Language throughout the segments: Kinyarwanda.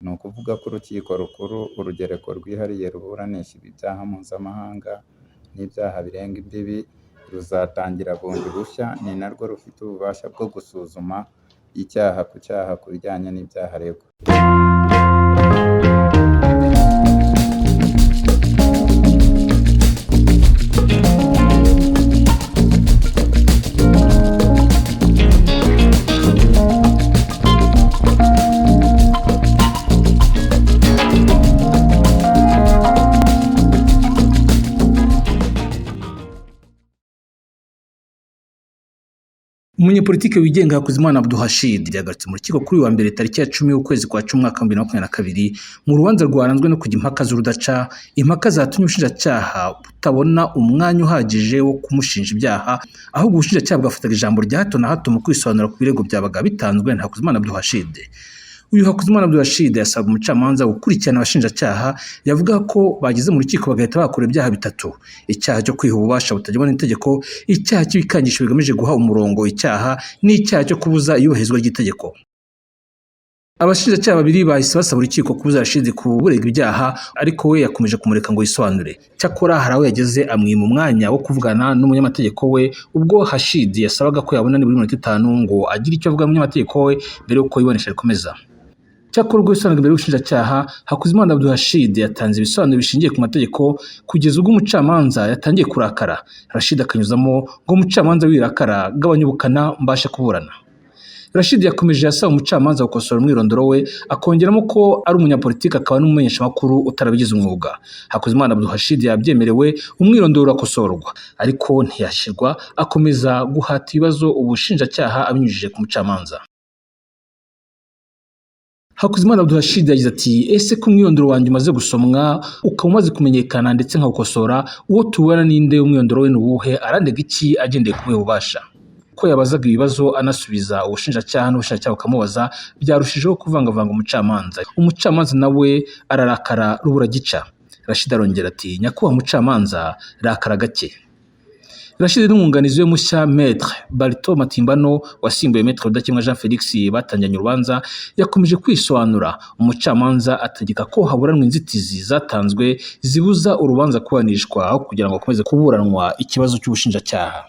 ni ukuvuga ko urukiko rukuru urugereko rwihariye ruburanisha ibyaha mpuzamahanga n'ibyaha birenga imbibi ruzatangira bundi bushya, ni narwo rufite ububasha bwo gusuzuma icyaha ku cyaha ku bijyanye n'ibyaha aregwa. Umunyapolitike wigenga Hakuzimana RACHID yagarutse mu rukiko kuri wa mbere tariki ya 10 ukwezi kwa 10 mwaka 2022 mu rubanza rwaranzwe no kujya impaka z'urudaca, impaka zatumye ubushinjacyaha butabona umwanya uhagije wo kumushinja ibyaha, ahubwo ubushinjacyaha bwafataga ijambo rya hato na hato mu kwisobanura ku birego byabaga bitanzwe na Hakuzimana RACHID. Uyu Hakuzimana RACHID yasabwe umucamanza gukurikirana abashinjacyaha, yavuga ko bageze mu rukiko bagahita bakora ibyaha bitatu: icyaha cyo kwiha ububasha butajyana n'itegeko, icyaha cy'ibikangisho bigamije guha umurongo icyaha, n'icyaha cyo kubuza iyubahirizwa ry'itegeko. Abashinjacyaha babiri bahise basaba urukiko kubuza RACHID kuburega ibyaha, ariko we yakomeje kumureka ngo yisobanure. Cyakora hari aho yageze amwima umwanya wo kuvugana n'umunyamategeko we, ubwo RACHID yasabaga ko yabona ni buri minota 5 ngo agire icyo avuga n'umunyamategeko we mbere yuko ibonesha rikomeza. Cyakora ubwo bisobanura imbere y'ubushinjacyaha, Hakuzimana RACHID yatanze ibisobanuro bishingiye ku mategeko kugeza ubwo umucamanza yatangiye kurakara. RACHID akanyuzamo ngo umucamanza wirakara, gabanya ubukana mbashe kuburana. RACHID yakomeje yasaba umucamanza gukosora umwirondoro we, akongeramo ko ari umunyapolitiki akaba n'umumenyeshamakuru utarabigize umwuga. Hakuzimana RACHID yabyemerewe, umwirondoro urakosorwa, ariko ntiyashyirwa, akomeza guhata ibibazo ubushinjacyaha abinyujije ku mucamanza. Hakuzimana RACHID yagize ati: ese ko umwirondoro wanjye umaze gusomwa ukaba umaze kumenyekana ndetse nkawukosora, uwo tubona ninde, umwirondoro we n'uwuhe, arandega iki agendeye ku bubasha? Ko yabazaga ibibazo anasubiza ubushinjacyaha n'ubushinjacyaha bukamubaza, byarushijeho kuvangavanga umucamanza nawe ararakara rubura gica. RACHID arongera ati: nyakubahwa umucamanza, rakara gake. RACHID n'umwunganizi we mushya Maître Barito Matimbano wasimbuye Maître Rudakemwa Jean Felix batangiranye urubanza, yakomeje kwisobanura. Umucamanza ategeka ko haburanwa inzitizi zatanzwe zibuza urubanza kubanishwa kugira ngo akomeze kuburanwa ikibazo cy'ubushinjacyaha.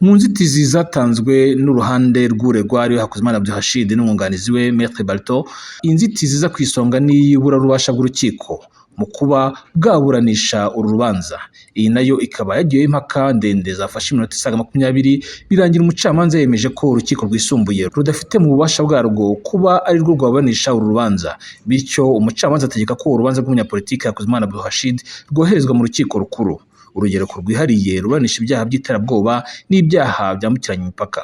Mu nzitizi zatanzwe n'uruhande rw'uregwa ari Hakuzimana RACHID n'umwunganizi we Maître Barito, inzitizi za kwisonga n'ibura rubasha bw'urukiko mu kuba bwaburanisha uru rubanza. Iyi nayo ikaba yagiye impaka ndende zafashe iminota isaga 20, birangira umucamanza yemeje ko urukiko rwisumbuye rudafite mu bubasha bwarwo kuba ari rwo rwaburanisha uru rubanza. Bityo umucamanza ategeka ko urubanza rw'umunyapolitiki Hakuzimana RACHID rwoherezwa mu rukiko rukuru, urugereko rwihariye ruburanisha ibyaha by'iterabwoba n'ibyaha byambukiranya imipaka.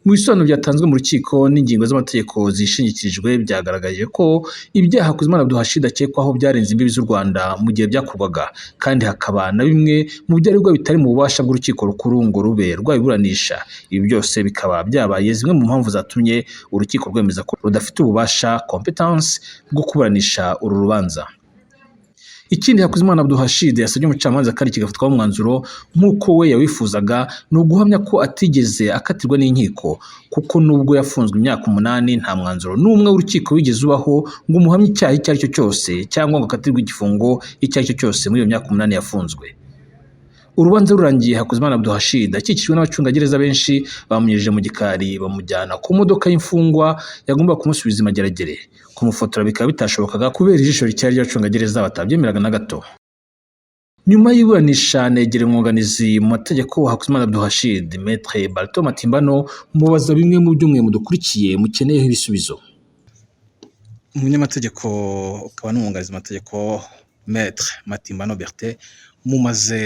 Mu bisobanuro byatanzwe mu rukiko n'ingingo z'amategeko zishingikirijwe, byagaragaje ko ibyaha Hakuzimana RACHID akekwaho byarenze imbibi z'u Rwanda mu gihe byakorwaga, kandi hakaba na bimwe mu byaregwa bitari mu bubasha bw'urukiko rukuru ngo rube rwabiburanisha. Ibi byose bikaba byabaye zimwe mu mpamvu zatumye urukiko rwemeza ko rudafite ububasha competence bwo kuburanisha uru rubanza. Ikindi Hakuzimana RACHID yasabye umucamanza kandi kigafatwaho umwanzuro nk'uko we yawifuzaga, ni uguhamya ko atigeze akatirwa n'inkiko, kuko nubwo yafunzwe imyaka 8 nta mwanzuro n'umwe w'urukiko wigeze ubaho ngo umuhamye icyaha icyo ari cyo cyose cyangwa ngo akatirwe igifungo icyo ari cyo cyose muri iyo myaka 8 yafunzwe. Urubanza rurangiye, Hakuzimana RACHID akikijwe n'abacungagereza benshi bamunyujije mu gikari bamujyana ku modoka y'imfungwa yagomba kumusubiza imageragere. Kumufotora bikaba bitashobokaga kubera ijisho ricyari ry'abacungagereza batabyemeraga na gato. Nyuma y'iburanisha negere umwunganizi mu mategeko Hakuzimana RACHID Maître Barito Matimbano mubaza bimwe mu byo mwe mudukurikiye mukeneyeho ibisubizo. Umunyamategeko ukaba n'umwunganizi mu mategeko Maître Matimbano Bertin, mumaze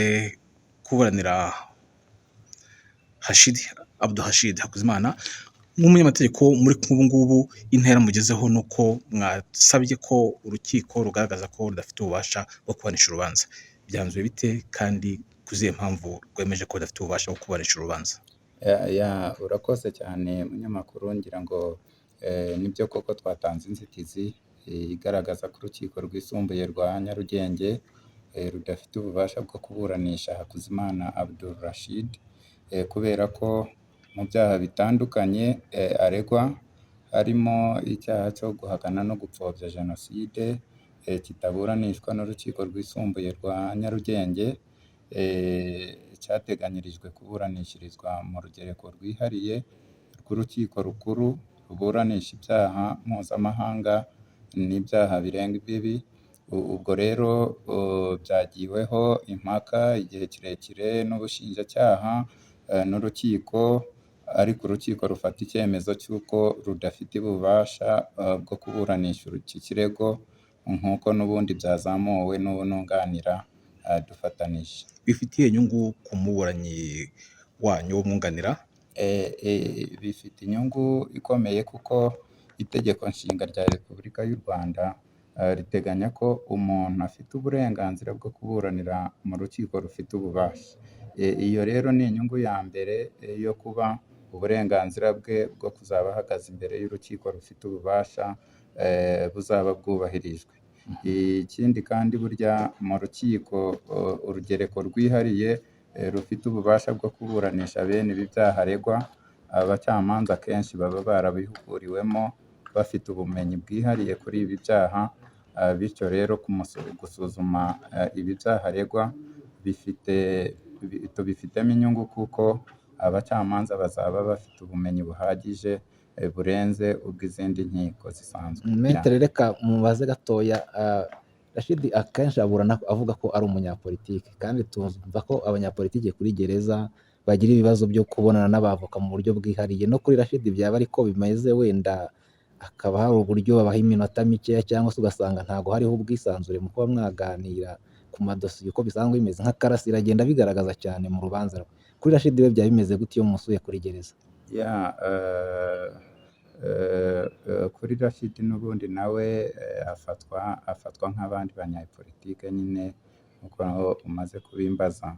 kuburanira RACHID Hakuzimana nk'umunyamategeko muri ubu ngubu, intera mugezeho nuko mwasabye ko urukiko rugaragaza ko rudafite ububasha bwo kuburanisha urubanza. Byanzuye bite kandi kuziye mpamvu rwemeje ko rudafite ububasha bwo kuburanisha urubanza? Urakoze cyane munyamakuru, ngira ngo nibyo koko twatanze inzitizi igaragaza ko urukiko rwisumbuye rwa Nyarugenge rudafite ububasha bwo kuburanisha Hakuzimana RACHID kubera ko mu byaha bitandukanye aregwa harimo icyaha cyo guhakana no gupfobya Jenoside kitaburanishwa n'Urukiko Rwisumbuye rwa Nyarugenge, cyateganyirijwe kuburanishirizwa mu rugereko rwihariye rw'Urukiko Rukuru ruburanisha ibyaha mpuzamahanga n'ibyaha birenga imbibi. Ubwo rero byagiweho impaka igihe kirekire n'ubushinjacyaha n'urukiko, ariko urukiko rufata icyemezo cy'uko rudafite ububasha bwo kuburanisha iki kirego nk'uko n'ubundi byazamuwe n'ubununganira dufatanije. bifitiye inyungu ku muburanyi wanyu w'umwunganira? Bifite inyungu ikomeye kuko itegeko nshinga rya Repubulika y'u Rwanda riteganya ko umuntu afite uburenganzira bwo kuburanira mu rukiko rufite ububasha. Iyo rero ni inyungu ya mbere yo kuba uburenganzira bwe bwo kuzaba ahagaze imbere y'urukiko rufite ububasha buzaba bwubahirijwe. Ikindi kandi burya mu rukiko urugereko rwihariye rufite ububasha bwo kuburanisha bene ibi byaha aregwa, abacamanza akenshi baba barabihuguriwemo bafite ubumenyi bwihariye kuri ibi byaha, bityo rero gusuzuma ibi byaha aregwa tubifitemo inyungu kuko abacamanza bazaba bafite ubumenyi buhagije burenze ubw'izindi nkiko zisanzwe. Metere, reka mubaze gatoya, Rachid akenshi aburana avuga ko ari umunyapolitiki, kandi tumva ko abanyapolitiki kuri gereza bagira ibibazo byo kubonana n'abavoka mu buryo bwihariye. No kuri Rachid byaba ariko bimeze, wenda hakaba hari uburyo babaha iminota mikeya, cyangwa se ugasanga ntabwo hariho ubwisanzure mu kuba mwaganira ku madosiye uko bisanzwe bimeze. Nka Karasira agenda bigaragaza cyane mu rubanza rwe. Kuri Rachid we byaba bimeze gute iyo musuye kuri gereza? Kuri Rachid n'ubundi nawe afatwa nk'abandi banyapolitike nyine nk'uko umaze kubimbaza.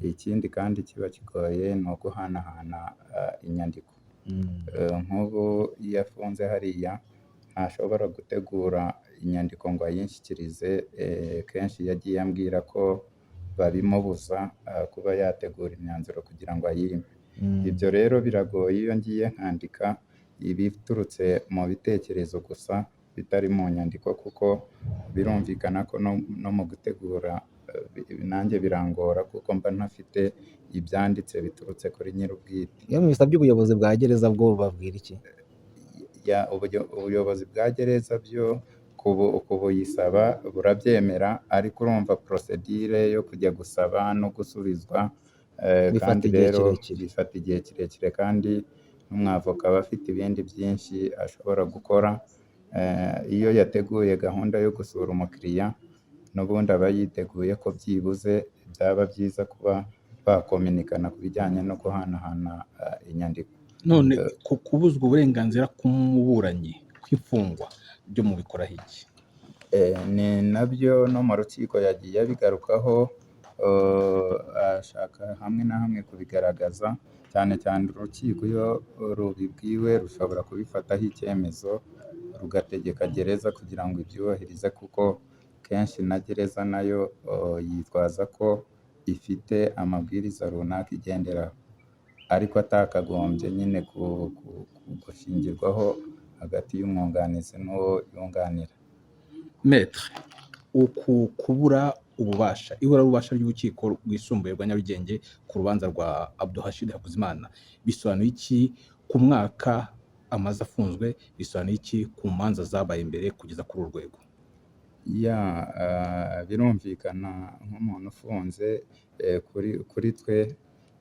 Ikindi kandi kiba kigoye ni uguhanahana inyandiko. Nk'ubu iyo afunze hariya ntashobora gutegura inyandiko ngo ayinshyikirize, kenshi yagiye ambwira ko babimubuza kuba yategura imyanzuro kugira ngo ayirime. Ibyo rero biragoye iyo ngiye nkandika ibiturutse mu bitekerezo gusa bitari mu nyandiko, kuko birumvikana ko no mu gutegura nanjye birangora kuko mba ntafite ibyanditse biturutse kuri nyir'ubwite. Iyo mubisabye ubuyobozi bwa gereza bwo babwira iki? Ubuyobozi bwa gereza byo kubuyisaba burabyemera, ariko urumva procedure yo kujya gusaba no gusubizwa kandi rero bifata igihe kirekire, kandi n'umwavoka aba afite ibindi byinshi ashobora gukora. Iyo yateguye gahunda yo gusura umukiriya n'ubundi aba yiteguye ko byibuze byaba byiza kuba bakominikana ku bijyanye no guhanahana inyandiko. None kubuzwa uburenganzira k'umuburanyi kw'imfungwa byo mubikoraho iki? Ni nabyo no mu rukiko yagiye abigarukaho, ashaka hamwe na hamwe kubigaragaza, cyane cyane urukiko iyo rubibwiwe rushobora kubifataho icyemezo rugategeka gereza kugira ngo ibyubahirize, kuko kenshi na gereza nayo yitwaza ko ifite amabwiriza runaka igenderaho, ariko atakagombye nyine gushingirwaho hagati y'umwunganizi n'uwo yunganira. Maître, kubura ububasha, ububasha ry'urukiko rwisumbuye rwa Nyarugenge ku rubanza rwa Rachid Hakuzimana bisobanuye iki ku mwaka amaze afunzwe? Bisobanuye iki ku manza zabaye mbere kugeza kuri uru rwego? Birumvikana nk'umuntu ufunze, kuri twe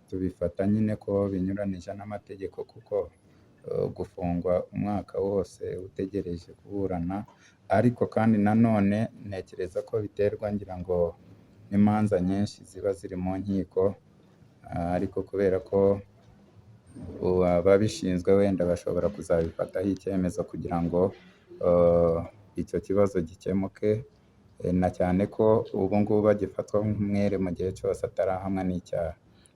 tubifata nyine ko binyuranije n'amategeko, kuko gufungwa umwaka wose utegereje kuburana, ariko kandi nanone ntekereza ko biterwa ngira ngo n'imanza nyinshi ziba ziri mu nkiko, ariko kubera ko ababishinzwe wenda bashobora kuzabifataho icyemezo kugira ngo icyo kibazo gikemuke, na cyane ko ubu ngubu bagifatwa nk'umwere mu gihe cyose atarahamwa n'icyaha.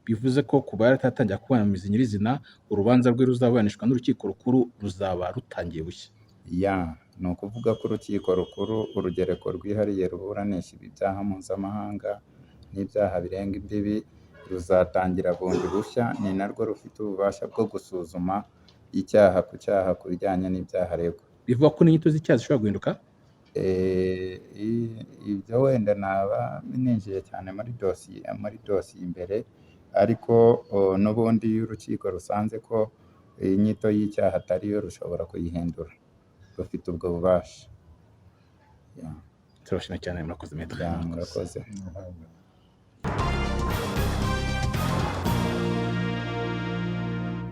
Bivuze ko kuba yaratatangira kuburanira nyirizina, urubanza rwe ruzaburanishwa n'urukiko rukuru ruzaba rutangiye bushya. Ni ukuvuga ko urukiko rukuru urugereko rwihariye ruburanisha ibi byaha mpuzamahanga n'ibyaha birenga imbibi ruzatangira bundi bushya, ni narwo rufite ububasha bwo gusuzuma icyaha ku cyaha ku bijyanye n'ibyaha aregwa. bivuga ko n'inyito z'icyaha zishobora guhinduka. Ibyo wenda naba ninjiye cyane muri dosiye imbere, ariko n'ubundi iyo urukiko rusanze ko inyito y'icyaha atariyo rushobora kuyihindura, rufite ubwo bubasha. Turabashimira cyane, murakoze Maître. Murakoze.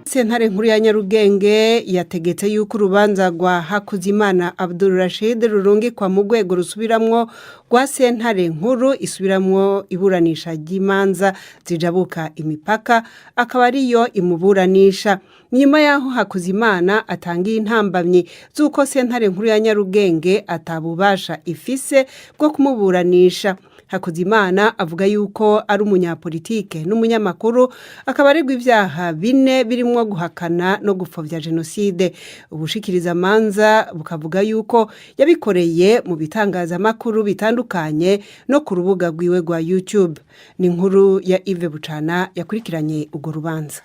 Sentare nkuru ya Nyarugenge yategetse yuko urubanza rwa Hakuzimana Abdul-Rashid rurungikwa mu rwego rusubiramwo rwa sentare nkuru isubiramwo iburanisha ry'imanza zijabuka imipaka, akaba ariyo imuburanisha. Nyuma yaho Hakuzimana atangiye intambamyi z'uko sentare nkuru ya Nyarugenge atabubasha ifise bwo kumuburanisha. Hakuzimana avuga yuko ari umunyapolitike n'umunyamakuru, akaba aregwa ibyaha 4 birimo guhakana no gupfobya jenoside. Ubushikirizamanza bukavuga yuko yabikoreye mu bitangazamakuru bitandukanye no ku rubuga rwiwe rwa YouTube. Ni nkuru ya Yves Bucana yakurikiranye urwo rubanza.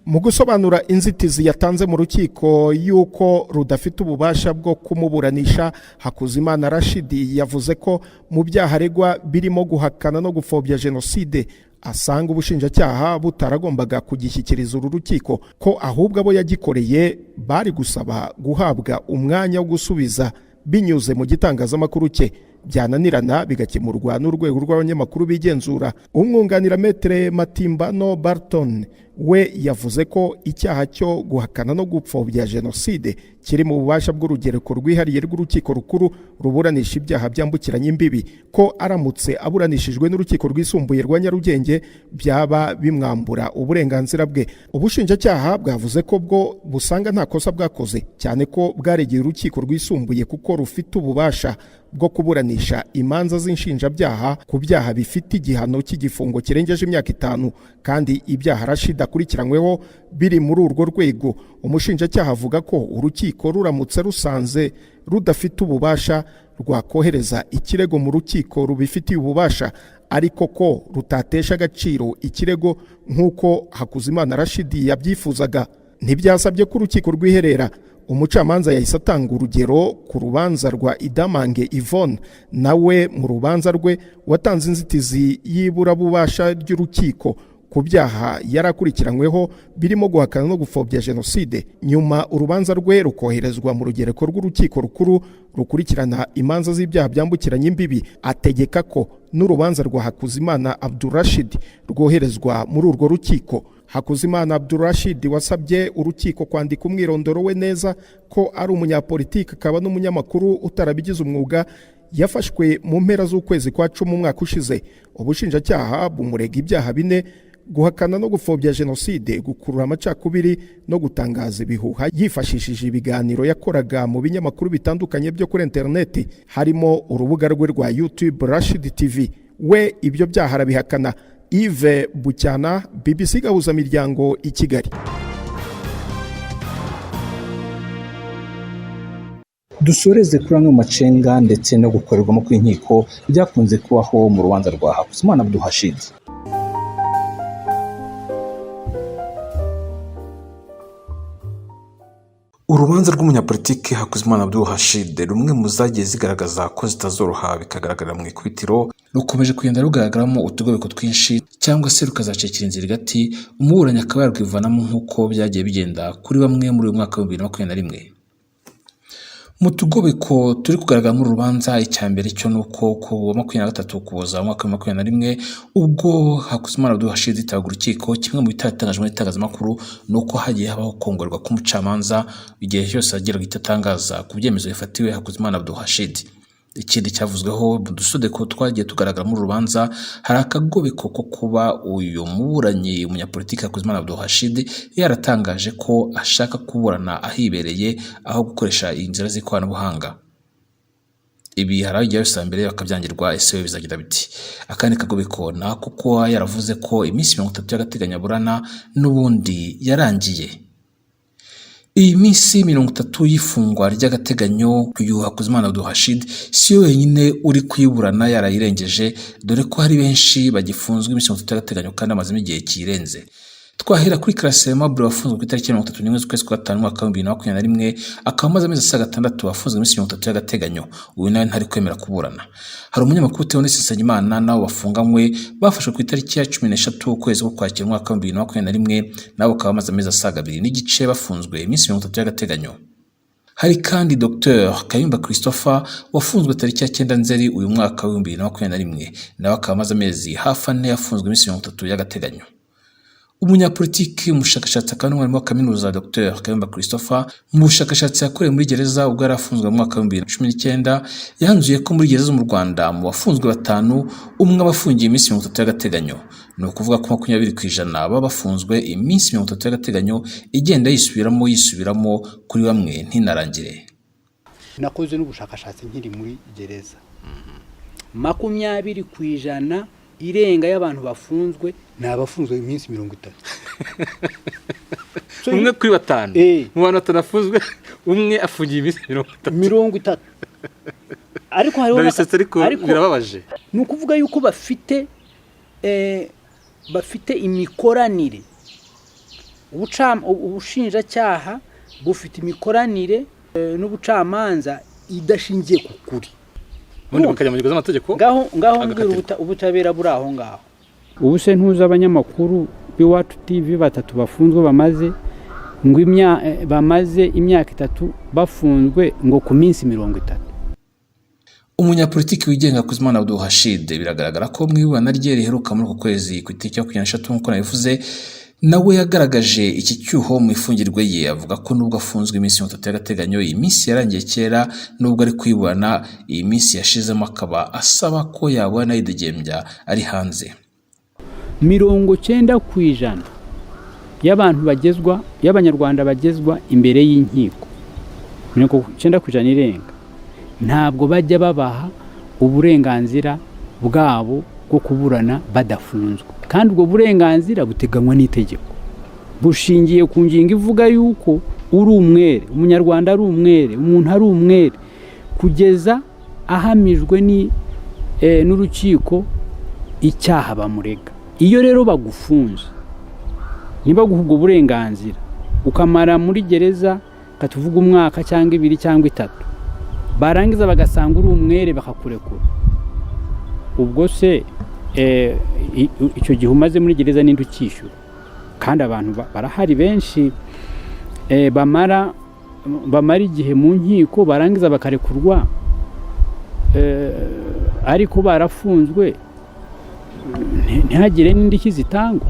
Mu gusobanura inzitizi yatanze mu rukiko yuko rudafite ububasha bwo kumuburanisha, Hakuzimana RACHID yavuze ko mu byaha aregwa birimo guhakana no gupfobya jenoside asanga ubushinjacyaha butaragombaga kugishyikiriza uru rukiko, ko ahubwo abo yagikoreye bari gusaba guhabwa umwanya wo gusubiza binyuze mu gitangazamakuru cye, byananirana bigakemurwa n'urwego rw'abanyamakuru bigenzura. Umwunganira Maître Matimbano Barton we yavuze ko icyaha cyo guhakana no gupfobya jenoside kiri mu bubasha bw'urugereko rwihariye rw'urukiko rukuru ruburanisha ibyaha byambukiranya imbibi, ko aramutse aburanishijwe n'urukiko rwisumbuye rwa Nyarugenge byaba bimwambura uburenganzira bwe. Ubushinjacyaha bwavuze ko bwo busanga nta kosa bwakoze, cyane ko bwaregeye urukiko rwisumbuye kuko rufite ububasha bwo kuburanisha imanza z'inshinjabyaha ku byaha bifite igihano cy'igifungo kirengeje imyaka 5, kandi ibyaha RACHID akurikiranyweho biri muri urwo rwego. Umushinjacyaha avuga ko urukiko ruramutse rusanze rudafite ububasha rwakohereza ikirego mu rukiko rubifitiye ububasha, ariko ko rutatesha agaciro ikirego nk'uko Hakuzimana RACHID yabyifuzaga. Ntibyasabye ko urukiko rwiherera. Umucamanza yahise atanga urugero ku rubanza rwa Idamange Yvonne, nawe mu rubanza rwe watanze inzitizi y'iburabubasha ry'urukiko ku byaha yarakurikiranyweho birimo guhakana no gupfobya jenoside. Nyuma urubanza rwe rukoherezwa mu rugereko rw'urukiko rukuru rukurikirana imanza z'ibyaha byambukiranya imbibi, ategeka ko n'urubanza rwa Hakuzimana Abdul-Rashid rwoherezwa muri urwo rukiko. Hakuzimana Abdul-Rashid wasabye urukiko kwandika umwirondoro we neza, ko ari umunyapolitike akaba n'umunyamakuru utarabigize umwuga, yafashwe mu mpera z'ukwezi kwa 10 umwaka ushize. Ubushinjacyaha bumurega ibyaha 4: guhakana no gupfobya jenoside, gukurura amacakubiri no gutangaza ibihuha yifashishije ibiganiro yakoraga mu binyamakuru bitandukanye byo kuri interineti, harimo urubuga rwe rwa YouTube RACHID TV. We ibyo byaha arabihakana. Yves Bucana, BBC Gahuzamiryango i Kigali. Dusoreze kuri amwe mu macenga ndetse no gukorerwamo kw'inkiko byakunze kubaho mu rubanza rwa Hakuzimana Abdul-Rashid. Urubanza rw'umunyapolitiki Hakuzimana Abdul-Rashid, rumwe mu zagiye zigaragaza ko zitazoroha bikagaragara mu ikubitiro, rukomeje kugenda rugaragaramo utugobeko twinshi, cyangwa se rukazacikira inzira igati umuburanyi akaba yarwivanamo nk'uko byagiye bigenda kuri bamwe muri uyu mwaka wa 2021. Mu tugobeko turi kugaragara muri rubanza, icyambere cyo nuko ku wa 23 Ukuboza mwaka wa 2021 ubwo Hakuzimana Abdul-Rashid yitaga urukiko, kimwe mu bitatangajwe n'itangazamakuru nuko hagiye habaho kongorwa k'umucamanza igihe cyose agera gitatangaza ku byemezo bifatiwe Hakuzimana Abdul-Rashid. Ikindi cyavuzweho dusodeko twagiye tugaragara muri rubanza, hari akagobeko ko kuba uyu muburanyi umunyapolitiki Hakuzimana Abdul-Rashid yaratangaje ko ashaka kuburana ahibereye aho gukoresha inzira z'ikoranabuhanga. Ibi haragiye bisa mbere bakabyangirwa, ese bizagira biti. Akandi kagobeko nako ko yaravuze ko iminsi 30 y'agateganyo burana n'ubundi yarangiye. Iyi minsi 30 y'ifungwa ry'agateganyo uyu Hakuzimana Abdul-Rashid si wenyine uri kuyiburana yarayirengeje, dore ko hari benshi bagifunzwe iminsi 30 y'agateganyo kandi amazemo igihe kirenze. Twahera kuri Karasema Mbere wafunzwe ku itariki 31 z'ukwezi kwa 5 mwaka wa 2021 akaba amaze amezi 6 wafunzwe iminsi 30 y'agateganyo. Uyu nawe ntari kwemera kuburana. Hari umunyamakuru Theoneste Nsengimana nawe wafunganywe bafashwe ku itariki ya 13 ukwezi kwa Kwakira mwaka wa 2021 nabo bakaba amaze amezi 2 n'igice bafunzwe iminsi 30 y'agateganyo. Hari kandi Dr Kayumba Christopher wafunzwe tariki ya 9 Nzeri uyu mwaka wa 2021 nawe akaba amaze amezi hafi 4 yafunzwe iminsi 30 y'agateganyo. Umunyapolitiki umushakashatsi akaba n'umwarimu wa kaminuza Dr Kayumba Christopher mu bushakashatsi yakoreye muri gereza ubwo yarafunzwe mu mwaka wa 2019 yanzuye ko muri gereza mu Rwanda mu bafunzwe 5 umwe abafungiye iminsi 30 y'agateganyo. Ni ukuvuga ko 20% baba bafunzwe iminsi 30 y'agateganyo igenda yisubiramo kuri bamwe ntinarangire. Nakoze n'ubushakashatsi nkiri muri gereza 20% irenga y'abantu bafunzwe nabafunzwe iminsi 30. Umwe kuri 5 mu bantu batanafunzwe umwe afungiye iminsi 30. Ariko ariko birababaje. Ni ukuvuga yuko bafite imikoranire. Ubushinjacyaha bufite imikoranire n'ubucamanza idashingiye ku kuri. Ubundi bakajya mu gihe z'amategeko ngaho mbwira ubutabera buri aho ngaho. Ubu se ntuza abanyamakuru b'iwacu TV 3 bafunzwe bamaze imyaka 3 bafunzwe ngo ku minsi 30. Umunyapolitiki wigenga Kuzimana RACHID biragaragara ko mu ibana rye riheruka muri uko kwezi ku itariki ya 23 nk'uko nabivuze nawe yagaragaje iki cyuho mu ifungirwe ye avuga ko nubwo afunzwe iminsi 30 y'agateganyo iyi minsi yarangiye kera nubwo ari kwibana iyi minsi yashizemo akaba asaba ko yabona idegembya ari hanze. 90% y'abantu y'abanyarwanda bagezwa imbere y'inkiko 90% irenga ntabwo bajya babaha uburenganzira bwabo bwo kuburana badafunzwe, kandi ubwo burenganzira buteganywa n'itegeko bushingiye ku ngingo ivuga yuko uri umwere, umunyarwanda ari umwere, umuntu ari umwere kugeza ahamijwe n'urukiko icyaha bamurega. Iyo rero bagufunze niba guhubwo burenganzira ukamara muri gereza katuvuga umwaka cyangwa 2 cyangwa 3 barangiza bagasanga uri umwere bakakurekura, ubwo se icyo gihe umaze muri gereza n'indi ukishyura. Kandi abantu barahari benshi bamara igihe mu nkiko barangiza bakarekurwa ariko barafunzwe ntihagire n'indishyi zitangwa.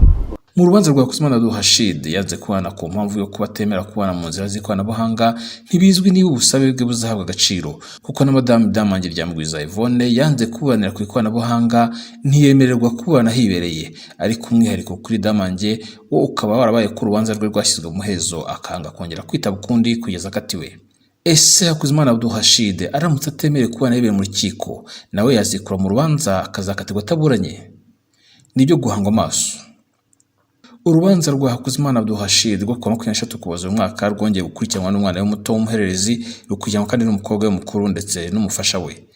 Mu rubanza rwa Kuzimana RACHID yanze kubana ku mpamvu yo kubatemera kubana mu nzira z'ikoranabuhanga ntibizwi niba ubusabe bwe buzahabwa agaciro, kuko na Madame Damange Ryamugwiza Yvonne yanze kubanira ku ikoranabuhanga ntiyemererwa kubana hibereye, ariko umwihariko kuri Damange wo ukaba warabaye ku rubanza rwe rwashyizwe mu hezo akanga kongera kwitaba ukundi kugeza akatiwe. Ese Kuzimana RACHID aramutse atemerewe kubana yibereye mu rukiko nawe yazikura mu rubanza akazakatirwa ataburanye? Nibyo guhangwa amaso. Urubanza rwa Kuzimana RACHID rwo kwa 23 Ukuboza uyu mwaka rwongeye gukurikiranwa n'umwana w'umuto w'umuhererezi rukujyanwa kandi n'umukobwa we mukuru ndetse n'umufasha we.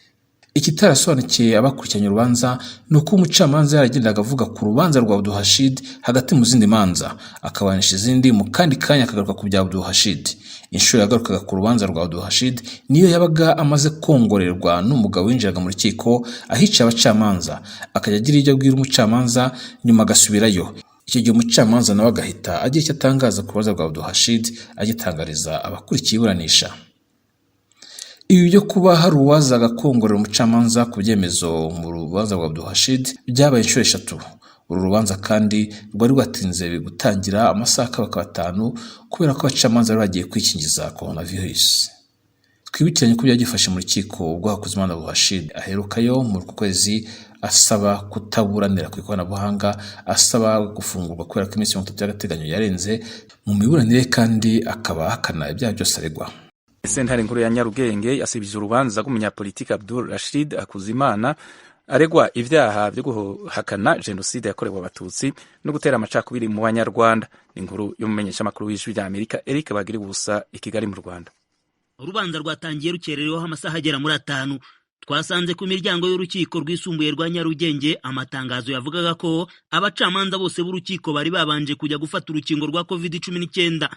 Ikitarasobanukiye abakurikiranye urubanza ni uko umucamanza yaragendaga avuga ku rubanza rwa RACHID hagati mu zindi manza akabanisha izindi mu kandi kanya akagaruka ku bya RACHID. Inshuro yagarukaga ku rubanza rwa RACHID niyo yabaga amaze kongorerwa n'umugabo winjiraga mu rukiko ahica abacamanza akajya agira ibyo abwira umucamanza nyuma agasubirayo. Icyo gihe umucamanza nawe agahita agira icyo atangaza ku rubanza rwa RACHID agitangariza abakurikiye iburanisha. Ibi byo kuba hari uwazaga kongorera umucamanza ku byemezo mu rubanza rwa RACHID byabaye inshuro 3. Uru rubanza kandi rwari rwatinze gutangira amasaha 5 kubera ko abacamanza bari bagiye kwikingiza coronavirus. Twibukiranye ko byagifashe mu rukiko ubwo Kuzimana RACHID aherukayo mu kwezi asaba kutaburanira ku ikoranabuhanga, asaba gufungurwa kubera ko iminsi 30 y'agateganyo yarenze mu miburanire kandi akaba hakana ibyaha byose aregwa. Sentare nkuru ya Nyarugenge yasibije urubanza rw'umunyapolitiki RACHID Kuzimana aregwa ibyaha byo guhakana genocide yakorewe abatutsi no gutera amacakubiri mu banyarwanda. Inkuru y'umumenyesha makuru w'ijwi rya Amerika Eric Bagiribusa i Kigali mu Rwanda. Urubanza rwatangiye rukerereweho amasaha agera muri 5 twasanze ku miryango y'urukiko rwisumbuye rwa Nyarugenge amatangazo yavugaga ko abacamanza bose b'urukiko bari babanje kujya gufata urukingo rwa COVID-19.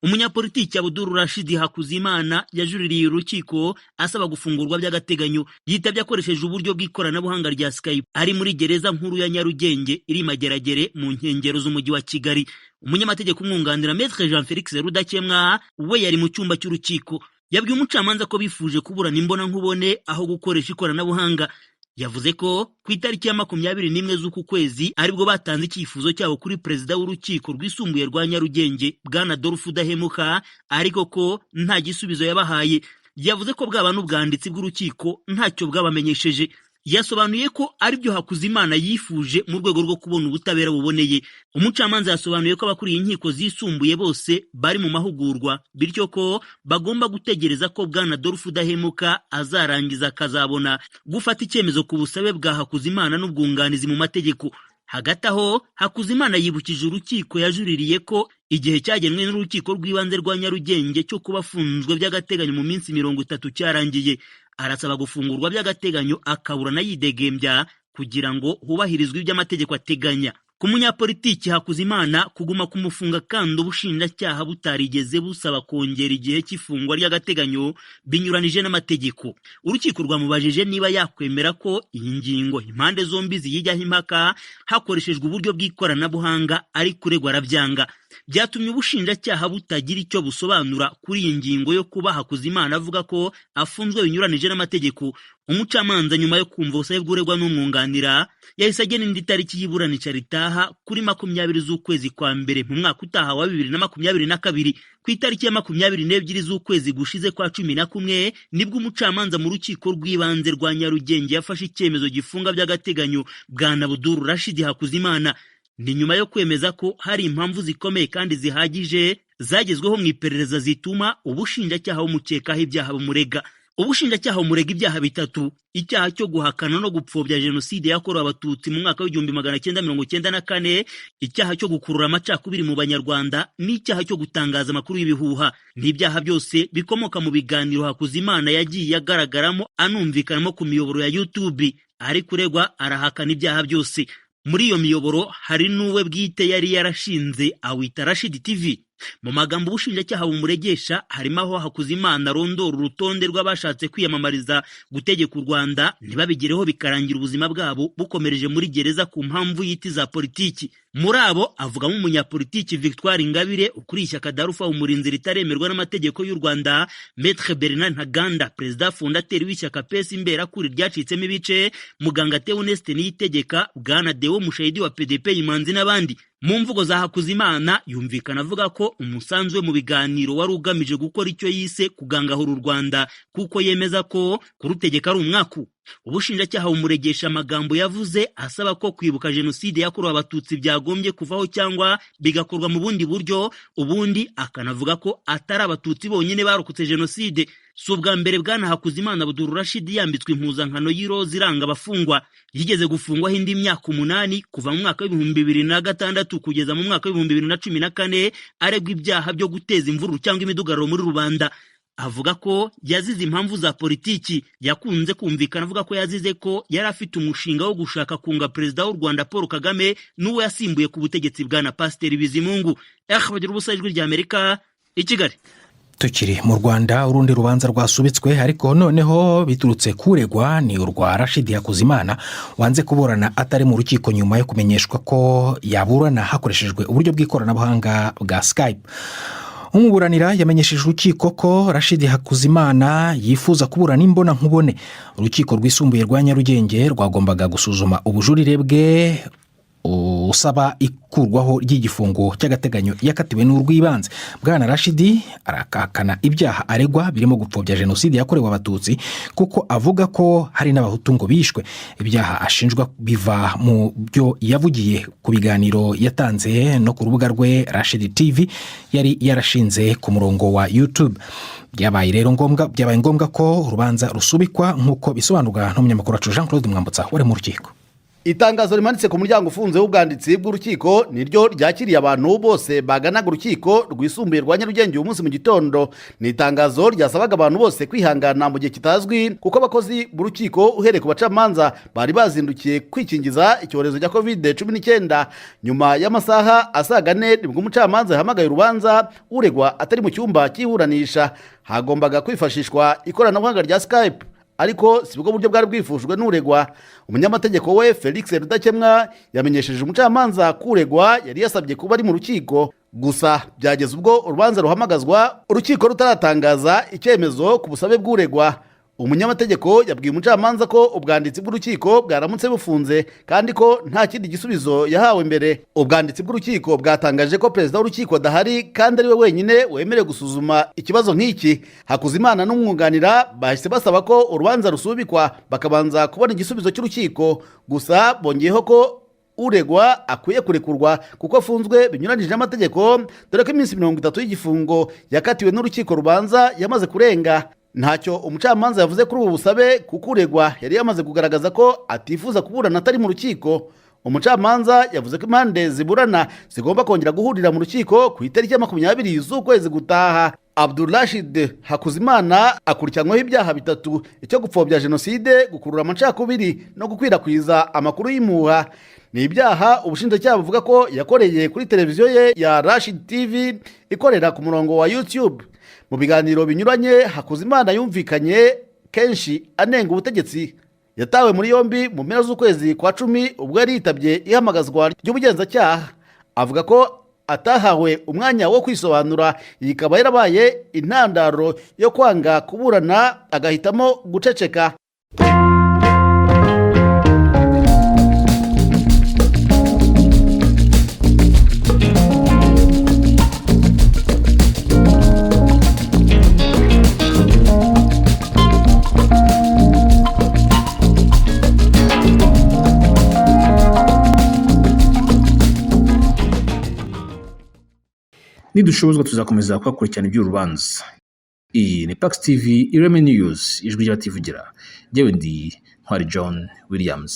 Umunyapolitiki Abdul Rashid Hakuzimana yajuririye urukiko asaba gufungurwa by'agateganyo. Yitabye akoresheje uburyo bw'ikoranabuhanga rya Skype ari muri gereza nkuru ya Nyarugenge iri Mageragere mu nkengero z'umujyi wa Kigali. Umunyamategeko umwunganira Maître Jean Felix Rudakemwa we yari mu cyumba cy'urukiko. Yabwiye umucamanza ko bifuje kuburana imbona nkubone aho gukoresha ikoranabuhanga. Yavuze ko ku itariki ya 21 z'uku kwezi aribwo batanze icyifuzo cyabo kuri perezida w'urukiko rwisumbuye rwa Nyarugenge Bwana Adolphe Udahemuka, ariko ko nta gisubizo yabahaye. Yavuze ko bwaba n'ubwanditsi bw'urukiko ntacyo bwabamenyesheje. Yasobanuye ko aribyo Hakuzimana yifuje mu rwego rwo kubona ubutabera buboneye. Umucamanza yasobanuye ko abakuriye inkiko zisumbuye bose bari mu mahugurwa, bityo ko bagomba gutegereza ko Bwana Adolphe Udahemuka azarangiza akazabona gufata icyemezo ku busabe bwa Hakuzimana n'ubwunganizi mu mategeko. Hagati aho Hakuzimana yibukije urukiko yajuririye ko igihe cyagenwe n'urukiko rw'ibanze rwa Nyarugenge cyo kubafunzwe by'agateganyo mu minsi 30 cyarangiye. Arasaba gufungurwa by'agateganyo akaburana yidegembya kugira ngo hubahirizwe iby'amategeko ateganya. Ku munyapolitiki Hakuzimana kuguma kumufunga kandi ubushinjacyaha butarigeze busaba kongera igihe cy'ifungwa ry'agateganyo binyuranije n'amategeko. Urukiko rwamubajije niba yakwemera ko iyi ngingo impande zombi ziyijyaho impaka hakoreshejwe uburyo bw'ikoranabuhanga ari kuregwa arabyanga. Byatumye ubushinjacyaha butagira icyo busobanura kuri iyi ngingo yo kuba Hakuzimana avuga ko afunzwe binyuranije n'amategeko. Umucamanza nyuma yo kumva ubusabe bw'uregwa n'umwunganira yahise agena indi tariki y'iburanisha ritaha kuri 20 z'ukwezi kwa mbere mu mwaka utaha wa 2022. Ku itariki ya 22 z'ukwezi gushize kwa 11 nibwo umucamanza mu rukiko rw'ibanze rwa Nyarugenge yafashe icyemezo gifunga by'agateganyo Bwana Abdul Rashid Hakuzimana. Ni nyuma yo kwemeza ko hari impamvu zikomeye kandi zihagije zagezweho mu iperereza zituma ubushinjacyaha bumukekaho ibyaha bumurega. Ubushinjacyaha bumurega ibyaha bitatu: icyaha cyo guhakana no gupfobya jenoside yakorewe abatutsi mu mwaka w'1994, icyaha cyo gukurura amacakubiri mu banyarwanda, n'icyaha cyo gutangaza amakuru y'ibihuha. N'ibyaha byose bikomoka mu biganiro Hakuzimana yagiye agaragaramo anumvikanamo ku miyoboro ya YouTube. Ari kuregwa arahakana ibyaha byose. Muri iyo miyoboro hari n'uwe bwite yari yarashinze awita RACHID TV. Mu magambo ubushinjacyaha bumuregesha harimo aho Hakuzimana arondora urutonde rw'abashatse kwiyamamariza gutegeka u Rwanda ntibabigereho bikarangira ubuzima bwabo bukomereje muri gereza ku mpamvu y'iti za politiki. Muri abo avugamo umunyapolitiki Victoire Ingabire ukuriye ishyaka Darufa umurinzi ritaremerwa n'amategeko y'u Rwanda, Maître Bernard Ntaganda perezida fondateur w'ishyaka PS Mbere kuri ryacitsemo ibice, muganga Theoneste Niyitegeka, Bwana Deo Mushayidi wa PDP Imanzi n'abandi. Mu mvugo za Hakuzimana yumvikana avuga ko umusanzu we mu biganiro wari ugamije gukora icyo yise kugangahura u Rwanda kuko yemeza ko kurutegeka ari umwaku. Ubushinjacyaha bumuregesha amagambo yavuze asaba ko kwibuka jenoside yakorewe abatutsi byagombye kuvaho cyangwa bigakorwa mu bundi buryo, ubundi akanavuga ko atari abatutsi bonyine barokotse jenoside. Si ubwa mbere Bwana Hakuzimana Abdul Rashid yambitswe impuzankano y'iroza iranga abafungwa. Yigeze gufungwaho indi myaka 8 kuva mu mwaka w'2006 kugeza mu mwaka w'2014 aregwa ibyaha byo guteza imvururu cyangwa imidugararo muri rubanda. Avuga ko yazize impamvu za politiki. Yakunze kumvikana avuga ko yazize ko yari afite umushinga wo gushaka kunga perezida w'u Rwanda Paul Kagame n'uwo yasimbuye ku butegetsi Bwana Pasiteri Bizimungu. Bagira ubusa ijwi rya Amerika i Kigali. Tukiri mu Rwanda, urundi rubanza rwasubitswe ariko noneho biturutse kuregwa ni urwa RACHID Hakuzimana wanze kuburana atari mu rukiko nyuma yo kumenyeshwa ko yaburana hakoreshejwe uburyo bw'ikoranabuhanga bwa Skype. Umuburanira yamenyesheje urukiko ko RACHID Hakuzimana yifuza kuburana imbona nkubone. Urukiko rwisumbuye rwa Nyarugenge rwagombaga gusuzuma ubujurire bwe usaba ikurwaho ry'igifungo cy'agateganyo yakatiwe n'urw'ibanze. Bwana RACHID arakakana ibyaha aregwa birimo gupfobya jenoside yakorewe abatutsi kuko avuga ko hari n'abahutu ngo bishwe. Ibyaha ashinjwa biva mu byo yavugiye ku biganiro yatanze no ku rubuga rwe RACHID TV yari yarashinze ku murongo wa YouTube. Byabaye ngombwa ko urubanza rusubikwa nk'uko bisobanurwa n'umunyamakuru wacu Jean Claude Mwambutsa wari mu rukiko. Itangazo rimanitse ku muryango ufunze w'ubwanditsi bw'urukiko niryo ryakiriye abantu bose baganaga urukiko rwisumbuye rwa Nyarugenge uyu munsi mu gitondo. Ni itangazo ryasabaga abantu bose kwihangana mu gihe kitazwi kuko abakozi b'urukiko uhereye ku bacamanza bari bazindukiye kwikingiza icyorezo cya COVID-19. Nyuma y'amasaha asaga 4 nibwo umucamanza yahamagaye urubanza uregwa atari mu cyumba cy'iburanisha. Hagombaga kwifashishwa ikoranabuhanga rya Skype, ariko si bwo buryo bwari bwifujwe n'uregwa. Umunyamategeko we Felix Rudakemwa yamenyesheje umucamanza kuregwa yari yasabye kuba ari mu rukiko, gusa byageze ubwo urubanza ruhamagazwa urukiko rutaratangaza icyemezo ku busabe bw'uregwa. Umunyamategeko yabwiye umucamanza ko ubwanditsi bw'urukiko bwaramutse bufunze kandi ko nta kindi gisubizo yahawe mbere. Ubwanditsi bw'urukiko bwatangaje ko perezida w'urukiko adahari kandi ari we wenyine wemerewe gusuzuma ikibazo nk'iki. Hakuzimana n'umwunganira bahise basaba ko urubanza rusubikwa bakabanza kubona igisubizo cy'urukiko, gusa bongeyeho ko uregwa akwiye kurekurwa kuko afunzwe binyuranije n'amategeko, dore ko iminsi 30 y'igifungo yakatiwe n'urukiko rubanza yamaze kurenga. Ntacyo umucamanza yavuze kuri ubu busabe kuko uregwa yari yamaze kugaragaza ko atifuza kuburana atari mu rukiko. Umucamanza yavuze ko impande ziburana zigomba kongera guhurira mu rukiko ku itariki ya 20 z'ukwezi gutaha. RACHID Hakuzimana akurikiranyweho ibyaha bitatu: icyo gupfobya jenoside, gukurura amacakubiri no gukwirakwiza amakuru y'impuha. Ni ibyaha ubushinjacyaha buvuga ko yakoreye kuri televiziyo ye ya RACHID TV ikorera ku murongo wa YouTube. Mu biganiro binyuranye Hakuzimana yumvikanye kenshi anenga ubutegetsi. Yatawe muri yombi mu mpera z'ukwezi kwa 10 ubwo yari yitabye ihamagazwa ry'ubugenzacyaha. Avuga ko atahawe umwanya wo kwisobanura, ikaba yarabaye intandaro yo kwanga kuburana agahitamo guceceka. Nidushobozwa tuzakomeza kubakurikirana iby'urubanza. Iyi ni Pax TV IREME News, ijwi ry'abativugira. Jewe ndi Ntwari John Williams.